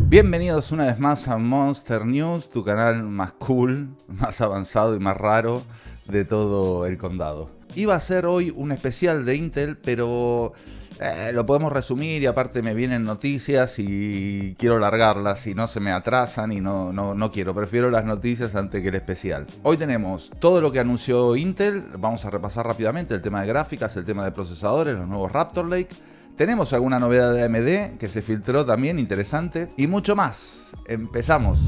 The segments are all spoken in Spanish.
Bienvenidos una vez más a Monster News, tu canal más cool, más avanzado y más raro de todo el condado. Iba a ser hoy un especial de Intel, pero lo podemos resumir y aparte me vienen noticias y quiero largarlas y no se me atrasan y no quiero. Prefiero las noticias antes que el especial. Hoy tenemos todo lo que anunció Intel, vamos a repasar rápidamente el tema de gráficas, el tema de procesadores, los nuevos Raptor Lake. Tenemos alguna novedad de AMD que se filtró también, interesante, y mucho más. Empezamos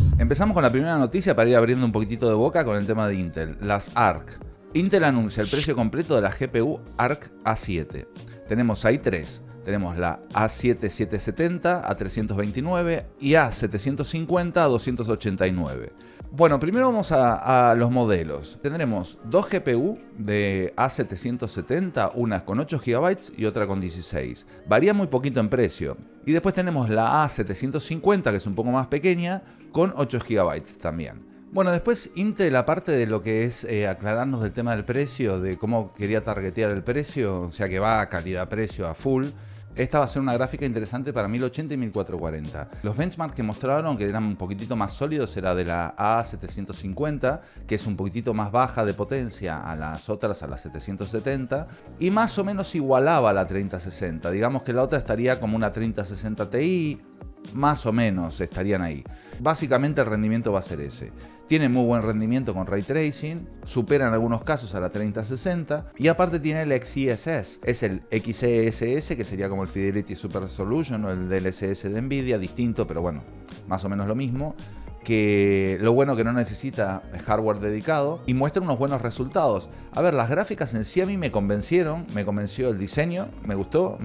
con la primera noticia para ir abriendo un poquitito de boca con el tema de Intel, las ARC. Intel anuncia el precio completo de la GPU ARC A7. Tenemos ahí tres. Tenemos la A7-770 a 329 y A750 a 289. Bueno, primero vamos a los modelos. Tendremos dos GPU de A770, una con 8 GB y otra con 16. Varía muy poquito en precio. Y después tenemos la A750, que es un poco más pequeña, con 8 GB también. Bueno, después Intel, aparte de lo que es aclararnos del tema del precio, de cómo quería targetear el precio, o sea que va a calidad-precio a full. Esta va a ser una gráfica interesante para 1080 y 1440. Los benchmarks que mostraron, que eran un poquitito más sólidos, era de la A750, que es un poquitito más baja de potencia a las otras, a la 770, y más o menos igualaba a la 3060. Digamos que la otra estaría como una 3060 Ti, más o menos estarían ahí. Básicamente el rendimiento va a ser ese. Tiene muy buen rendimiento con Ray Tracing, supera en algunos casos a la 3060 y aparte tiene el XeSS, es el XeSS que sería como el Fidelity Super Resolution o el DLSS de Nvidia, distinto pero bueno, más o menos lo mismo. Que lo bueno que no necesita hardware dedicado y muestra unos buenos resultados. A ver, las gráficas en sí a mí me convencieron, me convenció el diseño, me gustó,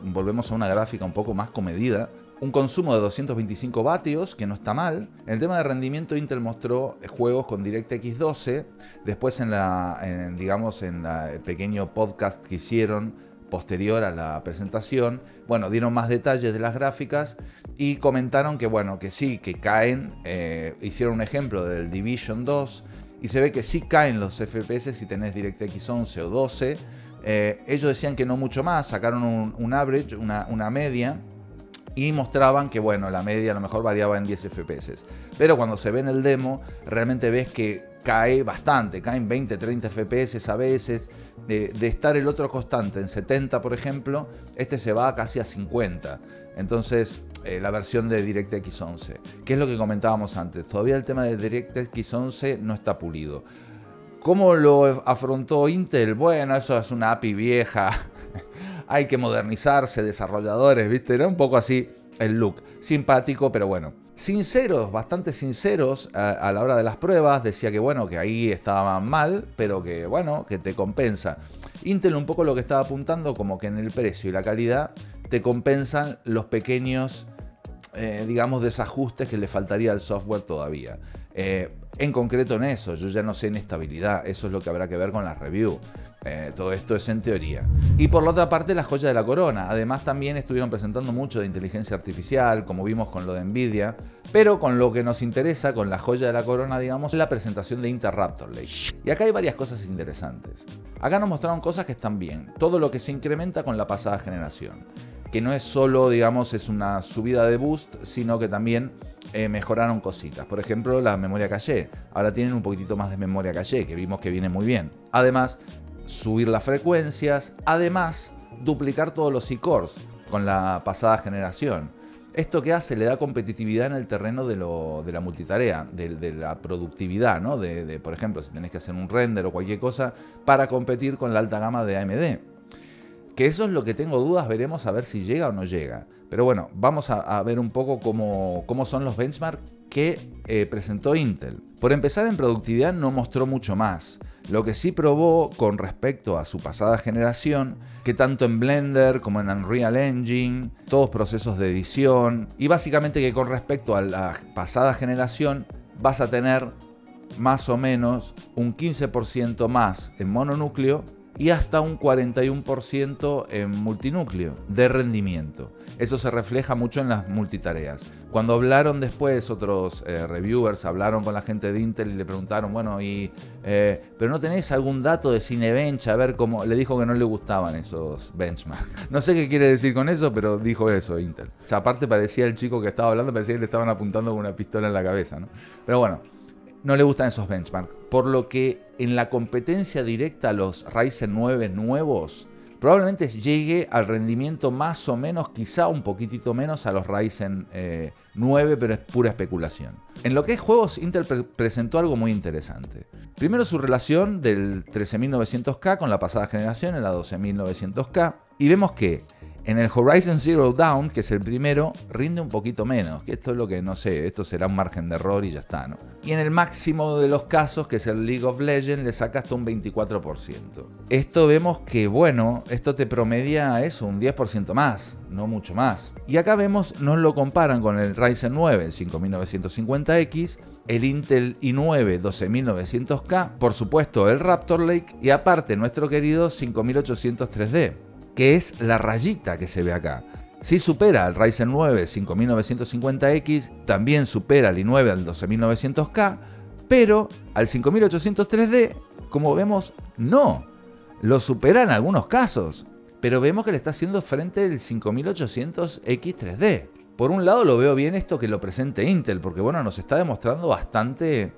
volvemos a una gráfica un poco más comedida. Un consumo de 225 vatios, que no está mal. En el tema de rendimiento, Intel mostró juegos con DirectX 12. Después en el pequeño podcast que hicieron posterior a la presentación, bueno, dieron más detalles de las gráficas y comentaron que, bueno, que sí, que caen. Hicieron un ejemplo del Division 2 y se ve que sí caen los FPS si tenés DirectX 11 o 12. Ellos decían que no mucho más, sacaron un average, una media. Y mostraban que, bueno, la media a lo mejor variaba en 10 FPS. Pero cuando se ve en el demo, realmente ves que cae bastante. Caen 20, 30 FPS a veces. De estar el otro constante en 70, por ejemplo, este se va casi a 50. Entonces, la versión de DirectX 11. ¿Qué es lo que comentábamos antes? Todavía el tema de DirectX 11 no está pulido. ¿Cómo lo afrontó Intel? Bueno, eso es una API vieja. Hay que modernizarse, desarrolladores, ¿viste? Era un poco así el look. Simpático, pero bueno. Sinceros, bastante sinceros a la hora de las pruebas. Decía que bueno, que ahí estaban mal, pero que bueno, que te compensa. Intel un poco lo que estaba apuntando, como que en el precio y la calidad te compensan los pequeños, desajustes que le faltaría al software todavía. En concreto en eso, yo ya no sé en estabilidad. Eso es lo que habrá que ver con la review. Todo esto es en teoría. Y por la otra parte, la joya de la corona. Además también estuvieron presentando mucho de inteligencia artificial, como vimos con lo de Nvidia. Pero con lo que nos interesa, con la joya de la corona, digamos, la presentación de Intel Raptor Lake. Y acá hay varias cosas interesantes. Acá nos mostraron cosas que están bien. Todo lo que se incrementa con la pasada generación. Que no es solo, digamos, es una subida de boost, sino que también mejoraron cositas. Por ejemplo, la memoria caché. Ahora tienen un poquitito más de memoria caché, que vimos que viene muy bien. Además, subir las frecuencias, además duplicar todos los E-cores con la pasada generación. ¿Esto qué hace? Le da competitividad en el terreno de la multitarea, de la productividad, ¿no? Por ejemplo, si tenés que hacer un render o cualquier cosa para competir con la alta gama de AMD. Que eso es lo que tengo dudas, veremos a ver si llega o no llega. Pero bueno, vamos a ver un poco cómo son los benchmarks que presentó Intel. Por empezar, en productividad no mostró mucho más. Lo que sí probó con respecto a su pasada generación, que tanto en Blender como en Unreal Engine, todos procesos de edición, y básicamente que con respecto a la pasada generación vas a tener más o menos un 15% más en mononúcleo y hasta un 41% en multinúcleo de rendimiento. Eso se refleja mucho en las multitareas. Cuando hablaron después, otros reviewers hablaron con la gente de Intel y le preguntaron, bueno, ¿pero no tenés algún dato de Cinebench? A ver cómo. Le dijo que no le gustaban esos benchmarks. No sé qué quiere decir con eso, pero dijo eso Intel. O sea, aparte parecía el chico que estaba hablando, parecía que le estaban apuntando con una pistola en la cabeza, ¿no? Pero bueno, no le gustan esos benchmarks. Por lo que en la competencia directa a los Ryzen 9 nuevos, probablemente llegue al rendimiento más o menos, quizá un poquitito menos a los Ryzen 9, pero es pura especulación. En lo que es juegos, Intel presentó algo muy interesante. Primero su relación del 13900K con la pasada generación, en la 12900K, y vemos que en el Horizon Zero Dawn, que es el primero, rinde un poquito menos, que esto es lo que no sé, esto será un margen de error y ya está, ¿no? Y en el máximo de los casos, que es el League of Legends, le saca hasta un 24%. Esto vemos que, bueno, esto te promedia eso, un 10% más, no mucho más. Y acá vemos, nos lo comparan con el Ryzen 9, el 5950X, el Intel i9 12900K, por supuesto el Raptor Lake y aparte nuestro querido 5800 3D. Que es la rayita que se ve acá. Sí supera al Ryzen 9 5950X, también supera al i9 al 12900K, pero al 5800 3D, como vemos, no. Lo supera en algunos casos, pero vemos que le está haciendo frente el 5800X 3D. Por un lado lo veo bien esto que lo presente Intel, porque bueno, nos está demostrando bastante,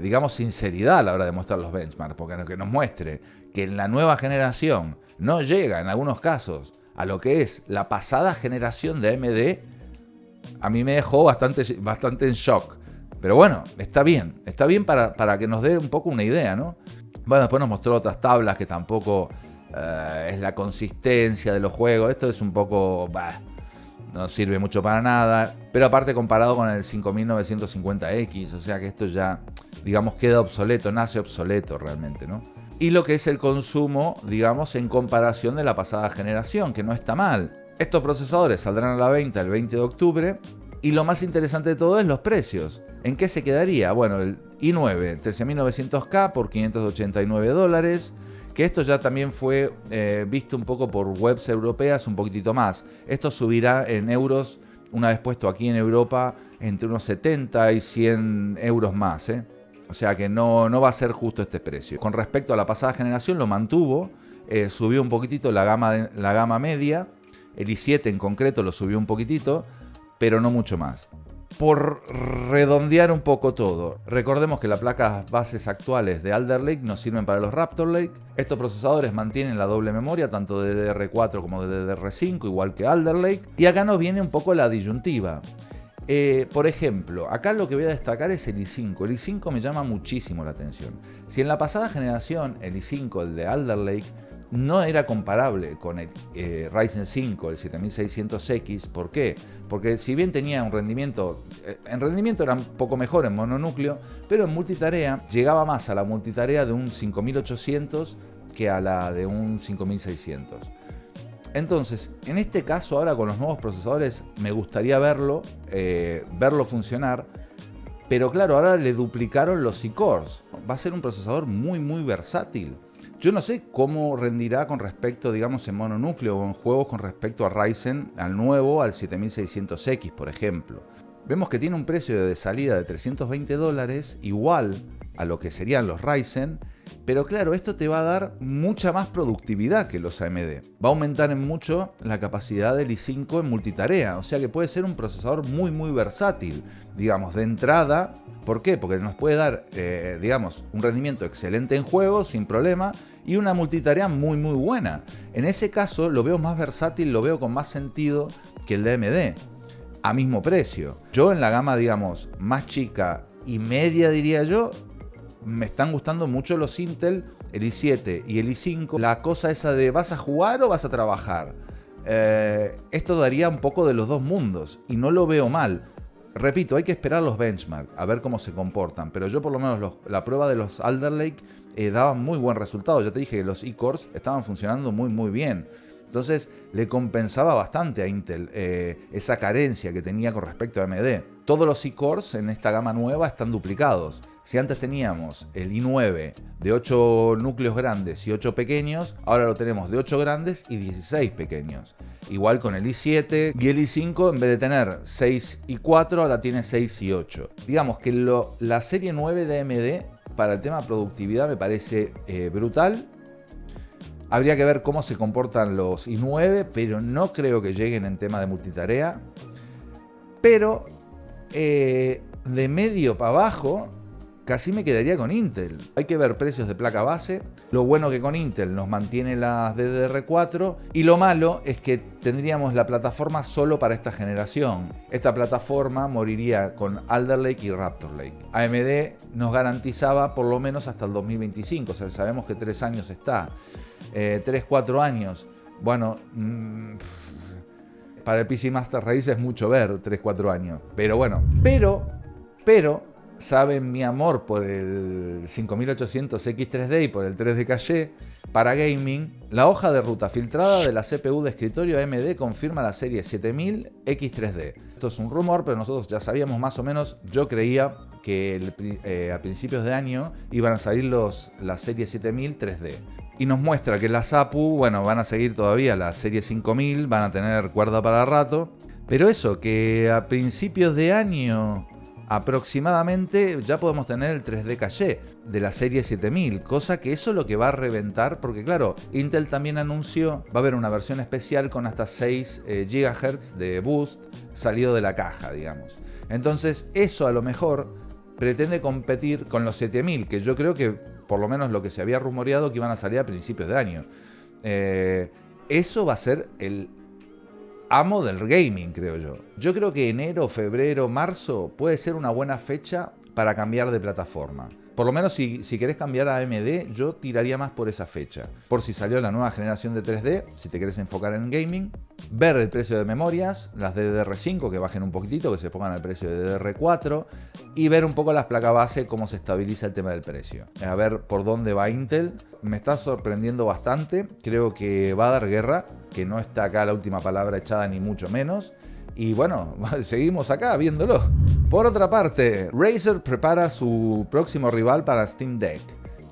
digamos, sinceridad a la hora de mostrar los benchmarks, porque que nos muestre que en la nueva generación no llega en algunos casos a lo que es la pasada generación de AMD, a mí me dejó bastante en shock. Pero bueno, está bien para que nos dé un poco una idea, ¿no? Bueno, después nos mostró otras tablas que tampoco es la consistencia de los juegos. Esto es un poco, no sirve mucho para nada. Pero aparte comparado con el 5950X, o sea que esto ya, digamos, queda obsoleto, nace obsoleto realmente, ¿no? Y lo que es el consumo, digamos, en comparación de la pasada generación, que no está mal. Estos procesadores saldrán a la venta el 20 de octubre y lo más interesante de todo es los precios. ¿En qué se quedaría? Bueno, el i9 13900K por $589, que esto ya también fue visto un poco por webs europeas un poquitito más. Esto subirá en euros, una vez puesto aquí en Europa, entre unos 70 y 100 euros más, O sea que no va a ser justo este precio. Con respecto a la pasada generación lo mantuvo, subió un poquitito la gama media, el i7 en concreto lo subió un poquitito, pero no mucho más. Por redondear un poco todo, recordemos que las placas bases actuales de Alder Lake nos sirven para los Raptor Lake. Estos procesadores mantienen la doble memoria, tanto de DDR4 como de DDR5, igual que Alder Lake. Y acá nos viene un poco la disyuntiva. Por ejemplo, acá lo que voy a destacar es el i5. El i5 me llama muchísimo la atención. Si en la pasada generación el i5, el de Alder Lake, no era comparable con el Ryzen 5, el 7600X. ¿Por qué? Porque si bien tenía un rendimiento, en rendimiento era un poco mejor en mononúcleo, pero en multitarea llegaba más a la multitarea de un 5800 que a la de un 5600. Entonces, en este caso ahora con los nuevos procesadores me gustaría verlo funcionar, pero claro, ahora le duplicaron los i-cores. Va a ser un procesador muy versátil. Yo no sé cómo rendirá con respecto, digamos, en mononúcleo o en juegos con respecto a Ryzen, al nuevo, al 7600X, por ejemplo. Vemos que tiene un precio de salida de $320, igual a lo que serían los Ryzen, pero claro, esto te va a dar mucha más productividad que los AMD. Va a aumentar en mucho la capacidad del i5 en multitarea, o sea que puede ser un procesador muy versátil, digamos, de entrada. ¿Por qué? Porque nos puede dar, digamos, un rendimiento excelente en juegos, sin problema, y una multitarea muy buena. En ese caso lo veo más versátil, lo veo con más sentido que el de AMD, a mismo precio. Yo en la gama, digamos, más chica y media, diría yo, me están gustando mucho los Intel, el i7 y el i5. La cosa esa de ¿vas a jugar o vas a trabajar? Esto daría un poco de los dos mundos y no lo veo mal. Repito, hay que esperar los benchmarks, a ver cómo se comportan, pero yo por lo menos la prueba de los Alder Lake daban muy buen resultado. Ya te dije que los i-cores estaban funcionando muy bien. Entonces le compensaba bastante a Intel esa carencia que tenía con respecto a AMD. Todos los i-cores en esta gama nueva están duplicados. Si antes teníamos el i9 de 8 núcleos grandes y 8 pequeños, ahora lo tenemos de 8 grandes y 16 pequeños. Igual con el i7 y el i5, en vez de tener 6 y 4, ahora tiene 6 y 8. Digamos que la serie 9 de AMD para el tema productividad me parece brutal. Habría que ver cómo se comportan los i9, pero no creo que lleguen en tema de multitarea. Pero de medio para abajo, casi me quedaría con Intel. Hay que ver precios de placa base. Lo bueno que con Intel nos mantiene las DDR4 y lo malo es que tendríamos la plataforma solo para esta generación. Esta plataforma moriría con Alder Lake y Raptor Lake. AMD nos garantizaba por lo menos hasta el 2025, o sea, sabemos que 3 años está. 3-4 años. Bueno, para el PC Master Race es mucho ver 3-4 años. Pero bueno, pero saben mi amor por el 5800X3D y por el 3D Caché para gaming. La hoja de ruta filtrada de la CPU de escritorio AMD confirma la serie 7000X3D. Esto es un rumor, pero nosotros ya sabíamos más o menos. Yo creía que a principios de año iban a salir la serie 7000 3D. Y nos muestra que las APU, bueno, van a seguir todavía la serie 5000, van a tener cuerda para rato. Pero eso, que a principios de año aproximadamente ya podemos tener el 3D Caché de la serie 7000, cosa que eso es lo que va a reventar, porque claro, Intel también anunció, va a haber una versión especial con hasta 6 GHz de boost salido de la caja, digamos. Entonces eso a lo mejor pretende competir con los 7000, que yo creo que por lo menos lo que se había rumoreado que iban a salir a principios de año. Eso va a ser el amo del gaming, creo yo. Yo creo que enero, febrero, marzo puede ser una buena fecha para cambiar de plataforma. Por lo menos si querés cambiar a AMD, yo tiraría más por esa fecha. Por si salió la nueva generación de 3D, si te querés enfocar en gaming. Ver el precio de memorias, las de DDR5 que bajen un poquitito, que se pongan al precio de DDR4. Y ver un poco las placas base, cómo se estabiliza el tema del precio. A ver por dónde va Intel. Me está sorprendiendo bastante. Creo que va a dar guerra, que no está acá la última palabra echada ni mucho menos. Y bueno, seguimos acá viéndolo. Por otra parte, Razer prepara su próximo rival para Steam Deck.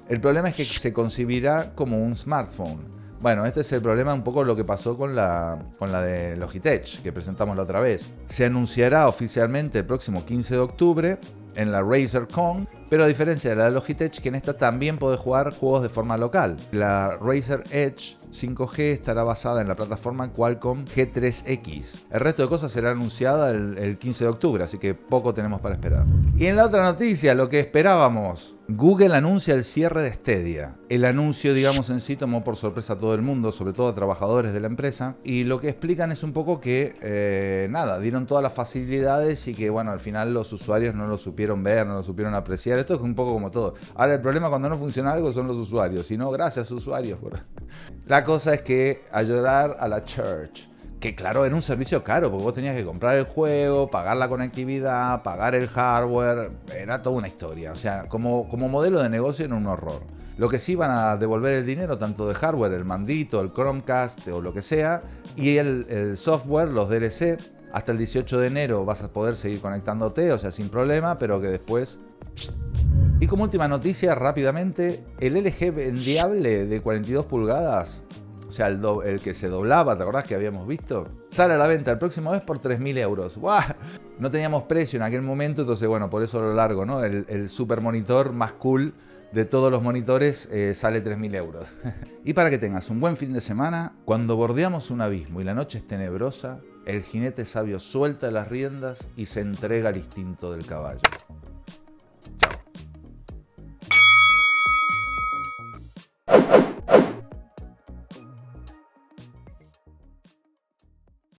El problema es que se concebirá como un smartphone. Bueno, este es el problema, un poco lo que pasó con la de Logitech, que presentamos la otra vez. Se anunciará oficialmente el próximo 15 de octubre en la Razer Con, pero a diferencia de la Logitech, que en esta también puede jugar juegos de forma local. La Razer Edge 5G estará basada en la plataforma Qualcomm G3X. El resto de cosas será anunciada el 15 de octubre, así que poco tenemos para esperar. Y en la otra noticia, lo que esperábamos. Google anuncia el cierre de Stadia. El anuncio, digamos, en sí tomó por sorpresa a todo el mundo, sobre todo a trabajadores de la empresa. Y lo que explican es un poco que, dieron todas las facilidades y que, bueno, al final los usuarios no lo supieron ver, no lo supieron apreciar. Esto es un poco como todo. Ahora, el problema cuando no funciona algo son los usuarios. Si no, gracias usuarios. La cosa es que a llorar a la church. Que claro, era un servicio caro, porque vos tenías que comprar el juego, pagar la conectividad, pagar el hardware, era toda una historia. O sea, como modelo de negocio era un horror. Lo que sí van a devolver el dinero, tanto de hardware, el mandito, el Chromecast o lo que sea, y el software, los DLC, hasta el 18 de enero vas a poder seguir conectándote, o sea, sin problema, pero que después... Y como última noticia, rápidamente, el LG vendiable de 42 pulgadas... O sea, el que se doblaba, ¿te acordás que habíamos visto? Sale a la venta el próximo mes por 3.000 euros. ¡Guau! No teníamos precio en aquel momento, entonces bueno, por eso lo largo, ¿no? El super monitor más cool de todos los monitores sale 3.000 euros. Y para que tengas un buen fin de semana, cuando bordeamos un abismo y la noche es tenebrosa, el jinete sabio suelta las riendas y se entrega al instinto del caballo. Chao.